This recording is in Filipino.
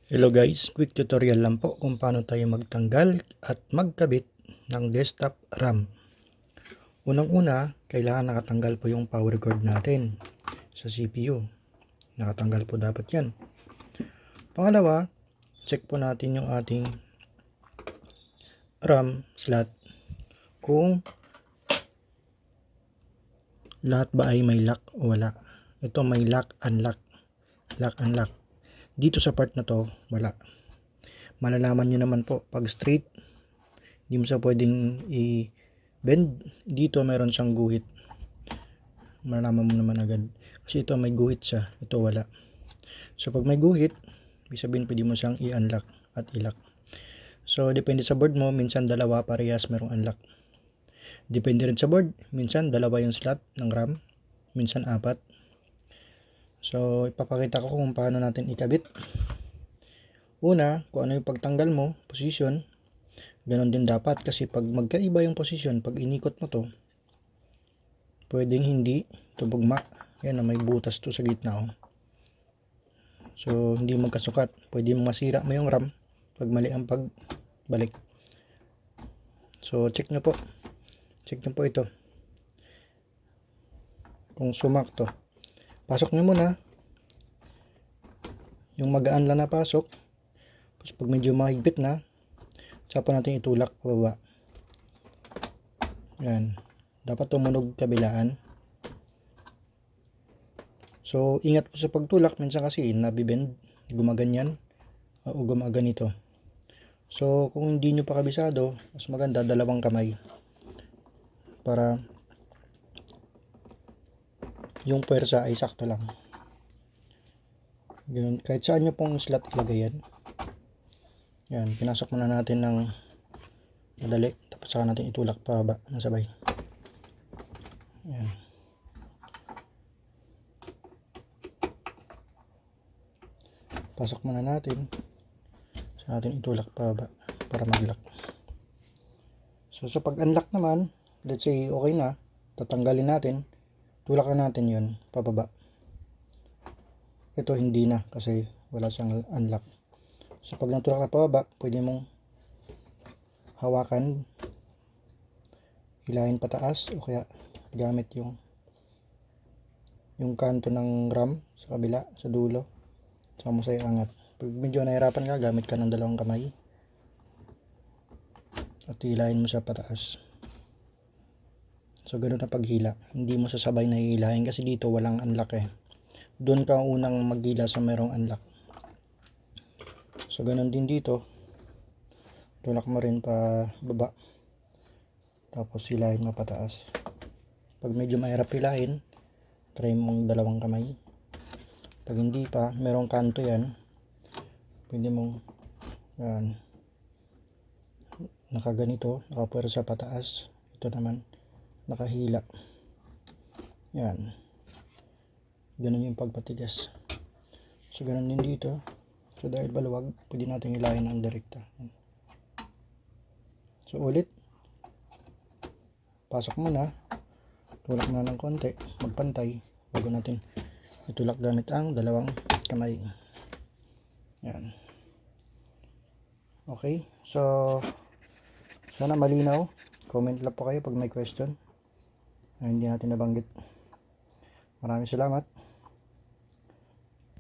Hello guys, quick tutorial lang po kung paano tayo magtanggal at magkabit ng desktop RAM. Unang-una, kailangan nakatanggal po yung power cord natin sa CPU. Nakatanggal po dapat yan. Pangalawa, check po natin yung ating RAM slot kung lahat ba ay may lock o wala. Ito may lock, unlock. Lock, unlock. Dito sa part na to, wala. Malalaman nyo naman po pag straight, hindi mo sa pwedeng i-bend. Dito meron siyang guhit. Malalaman mo naman agad. Kasi ito may guhit siya. Ito wala. So pag may guhit, ibig sabihin pwede mo siyang i-unlock at i-lock. So depende sa board mo. Minsan dalawa parehas merong unlock. Depende rin sa board. Minsan dalawa yung slot ng RAM. Minsan apat. So ipapakita ko kung paano natin ikabit. Una, kung ano yung pagtanggal mo, position. Ganon din dapat kasi pag magkaiba yung position, pag inikot mo to, pwedeng hindi tubugma. Ayan, may butas to sa gitna. Oh. So, hindi magkasukat. Pwede masira mo yung RAM pag mali ang pagbalik. So, check nyo po. Check nyo po ito. Kung sumakto. Pasok nyo muna. Yung magaan lang na pasok. Tapos pag medyo mahigpit na, saka natin itulak pababa. Yan. Dapat tumunog kabilaan. So, ingat po sa pagtulak. Minsan kasi nabibend, gumaganyan, o gumaganito. So, kung hindi nyo pa kabisado, mas maganda dalawang kamay. Para yung puwersa ay sakto lang. Ganun. Kahit saan nyo pong slot ilagay yan. Yan. Pinasok muna natin ng madali. Tapos saka natin itulak pababa ng sabay. Yan. Pasok muna natin. Sa natin itulak pababa para mag-lock. So sa pag-unlock naman, let's say okay na, tatanggalin natin, tulak na natin yun pababa. Ito hindi na kasi wala siyang unlock. So pag natulak na pababa, pwede mong hawakan, hilahin pataas o kaya gamit yung kanto ng RAM sa kabila, sa dulo. Saka mo sa'yo angat. Pag medyo nahirapan ka, gamit ka ng dalawang kamay at hilahin mo siya pataas. So ganoon na paghila. Hindi mo sasabay na hihilahin kasi dito walang unlock eh. Doon ka unang maghila sa merong unlock. So ganoon din dito. Tulak mo rin pa baba. Tapos hilahin mo pataas. Pag medyo mahirap hilahin, try mong dalawang kamay. Pag hindi pa, merong kanto yan. Pwede mong yan, nakaganito, nakapuwersa pataas. Ito naman, nakahila. Yan. Ganun yung pagpatigas. So, ganun din dito. So, dahil baluwag, pwede natin hilahin ng direkta. So, ulit. Pasok muna. Tulak muna ng konti. Magpantay. Bago natin itulak gamit ang dalawang kamay. Yan. Okay. So, sana malinaw. Comment lang po kayo pag may question na hindi natin nabanggit. Maraming salamat.